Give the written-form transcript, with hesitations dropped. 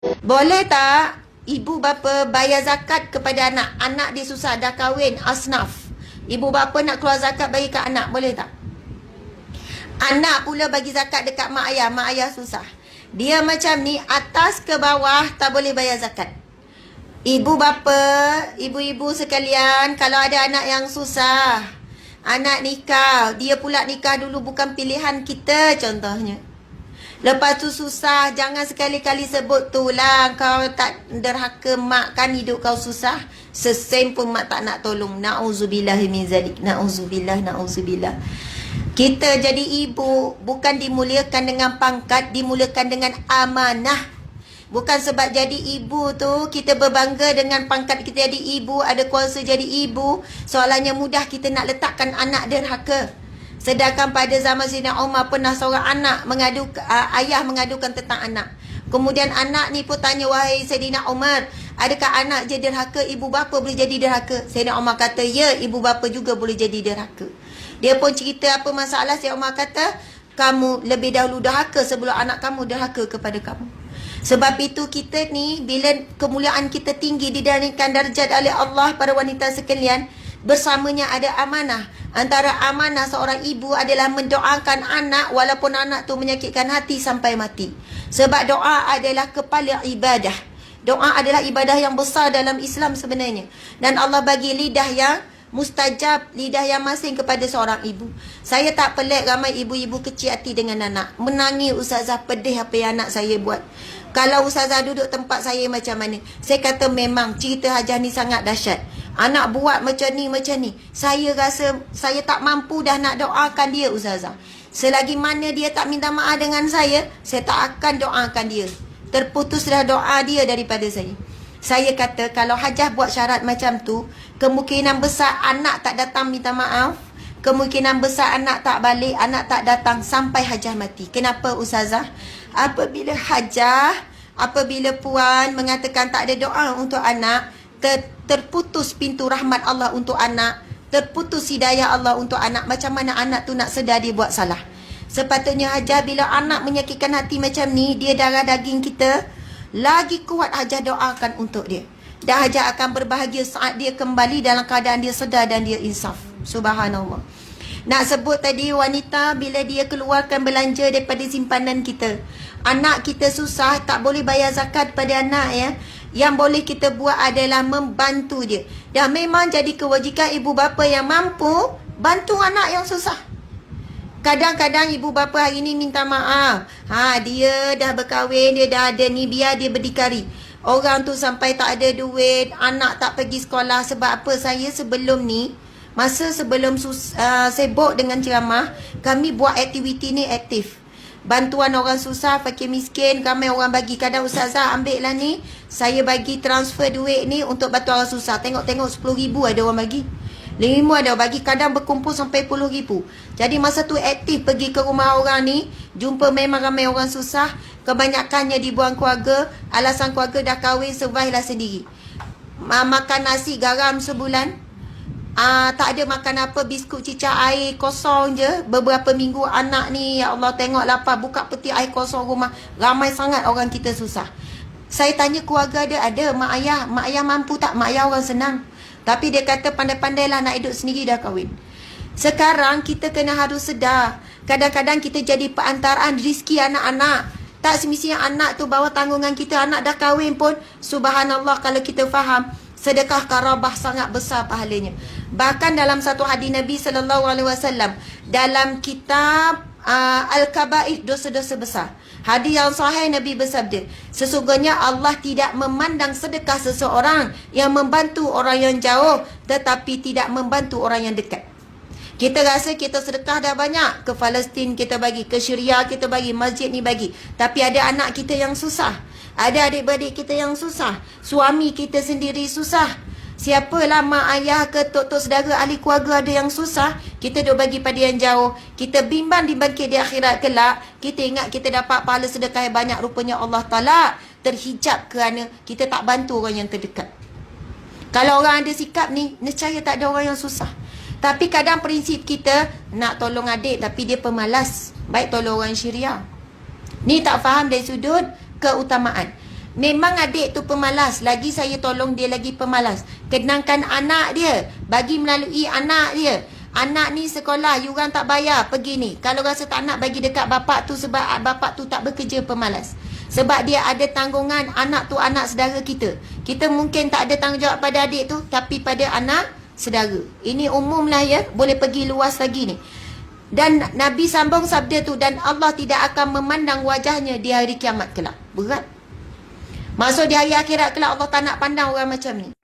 Boleh tak ibu bapa bayar zakat kepada anak? Anak dia susah, dah kahwin, asnaf. Ibu bapa nak keluar zakat bagi kat anak, boleh tak? Anak pula bagi zakat dekat mak ayah susah. Dia macam ni, atas ke bawah tak boleh bayar zakat. Ibu bapa, ibu-ibu sekalian, kalau ada anak yang susah, anak nikah, dia pula nikah dulu bukan pilihan kita contohnya. Lepas tu susah, jangan sekali-kali sebut tu lah, kau tak derhaka mak kan hidup kau susah. Sesen pun mak tak nak tolong. Na'udzubillah min zalik. Na'udzubillah, na'udzubillah. Kita jadi ibu bukan dimuliakan dengan pangkat, dimuliakan dengan amanah. Bukan sebab jadi ibu tu kita berbangga dengan pangkat kita jadi ibu, ada kuasa jadi ibu, soalannya mudah kita nak letakkan anak derhaka. Sedangkan pada zaman Sayyidina Umar pernah seorang anak ayah mengadukan tentang anak. Kemudian anak ni pun tanya, wahai Sayyidina Umar, adakah anak je derhaka, ibu bapa boleh jadi derhaka? Sayyidina Umar kata, ya, ibu bapa juga boleh jadi derhaka. Dia pun cerita apa masalah. Sayyidina Umar kata, kamu lebih dahulu derhaka sebelum anak kamu derhaka kepada kamu. Sebab itu kita ni, bila kemuliaan kita tinggi didarikan darjat oleh Allah para wanita sekalian, bersamanya ada amanah. Antara amanah seorang ibu adalah mendoakan anak walaupun anak tu menyakitkan hati sampai mati. Sebab doa adalah kepala ibadah. Doa adalah ibadah yang besar dalam Islam sebenarnya. Dan Allah bagi lidah yang mustajab, lidah yang masing kepada seorang ibu. Saya tak pelik ramai ibu-ibu kecil hati dengan anak. Menangis, ustazah, pedih apa yang anak saya buat. Kalau ustazah duduk tempat saya macam mana? Saya kata memang cerita Hajah ni sangat dahsyat. Anak buat macam ni. Saya rasa saya tak mampu dah nak doakan dia, ustazah. Selagi mana dia tak minta maaf dengan saya tak akan doakan dia. Terputuslah doa dia daripada saya. Saya kata kalau Hajah buat syarat macam tu, kemungkinan besar anak tak datang minta maaf, kemungkinan besar anak tak balik, anak tak datang sampai Hajah mati. Kenapa, ustazah? Apabila puan mengatakan tak ada doa untuk anak, terputus pintu rahmat Allah untuk anak, terputus hidayah Allah untuk anak. Macam mana anak tu nak sedar dia buat salah? Sepatutnya Hajah bila anak menyakitkan hati macam ni, dia darah daging kita, lagi kuat Hajah doakan untuk dia. Dan Hajah akan berbahagia saat dia kembali dalam keadaan dia sedar dan dia insaf. Subhanallah. Nak sebut tadi wanita bila dia keluarkan belanja daripada simpanan kita. Anak kita susah, tak boleh bayar zakat pada anak ya. Yang boleh kita buat adalah membantu dia. Dan memang jadi kewajikan ibu bapa yang mampu bantu anak yang susah. Kadang-kadang ibu bapa hari ni minta maaf. Dia dah berkahwin, dia dah ada ni, biar dia berdikari. Orang tu sampai tak ada duit, anak tak pergi sekolah. Sebab apa? Saya sebelum ni, masa sebelum sibuk dengan ceramah, kami buat aktiviti ni aktif. Bantuan orang susah, fakir miskin, ramai orang bagi. Kadang ustazah ambil lah ni, saya bagi transfer duit ni untuk bantu orang susah. Tengok-tengok 10,000 ada orang bagi, 5 ada orang bagi, kadang berkumpul sampai 10,000. Jadi masa tu aktif pergi ke rumah orang ni, jumpa memang ramai orang susah. Kebanyakannya dibuang keluarga, alasan keluarga dah kahwin, survive lah sendiri. Makan nasi garam sebulan, tak ada makan apa, biskut cicak air kosong je. Beberapa minggu anak ni, ya Allah, tengok lapar, buka peti air kosong rumah. Ramai sangat orang kita susah. Saya tanya keluarga dia, ada mak ayah mampu tak? Mak ayah orang senang, tapi dia kata pandai-pandailah nak hidup sendiri, dah kahwin. Sekarang kita kena harus sedar, kadang-kadang kita jadi perantaraan rezeki anak-anak. Tak semestinya anak tu bawa tanggungan kita. Anak dah kahwin pun, subhanallah, kalau kita faham, sedekah karabah sangat besar pahalanya. Bahkan dalam satu hadis Nabi SAW, dalam kitab Al-Kabair, dosa-dosa besar, hadis yang sahih, Nabi bersabda, sesungguhnya Allah tidak memandang sedekah seseorang yang membantu orang yang jauh, tetapi tidak membantu orang yang dekat. Kita rasa kita sedekah dah banyak, ke Palestin kita bagi, ke Syria kita bagi, masjid ni bagi, tapi ada anak kita yang susah, ada adik-beradik kita yang susah, suami kita sendiri susah. Siapalah mak ayah ke tok-tok saudara ahli keluarga ada yang susah, kita duk bagi pada yang jauh. Kita bimbang di bangkit di akhirat kelak, kita ingat kita dapat pahala sedekah yang banyak, rupanya Allah Ta'ala terhijab kerana kita tak bantu orang yang terdekat. Kalau orang ada sikap ni, nescaya tak ada orang yang susah. Tapi kadang prinsip kita nak tolong adik tapi dia pemalas, baik tolong orang Syria. Ni tak faham dari sudut keutamaan. Memang adik tu pemalas. Lagi saya tolong dia lagi pemalas. Kenangkan anak dia. Bagi melalui anak dia. Anak ni sekolah, you orang tak bayar, pergi ni. Kalau rasa tak nak bagi dekat bapak tu sebab bapak tu tak bekerja, pemalas. Sebab dia ada tanggungan, anak tu anak saudara kita. Kita mungkin tak ada tanggungjawab pada adik tu, tapi pada anak saudara. Ini umum lah ya, boleh pergi luas lagi ni. Dan Nabi sambung sabda tu, dan Allah tidak akan memandang wajahnya di hari kiamat kelak. Berat. Maksud di hari akhirat kelak Allah tak nak pandang orang macam ni.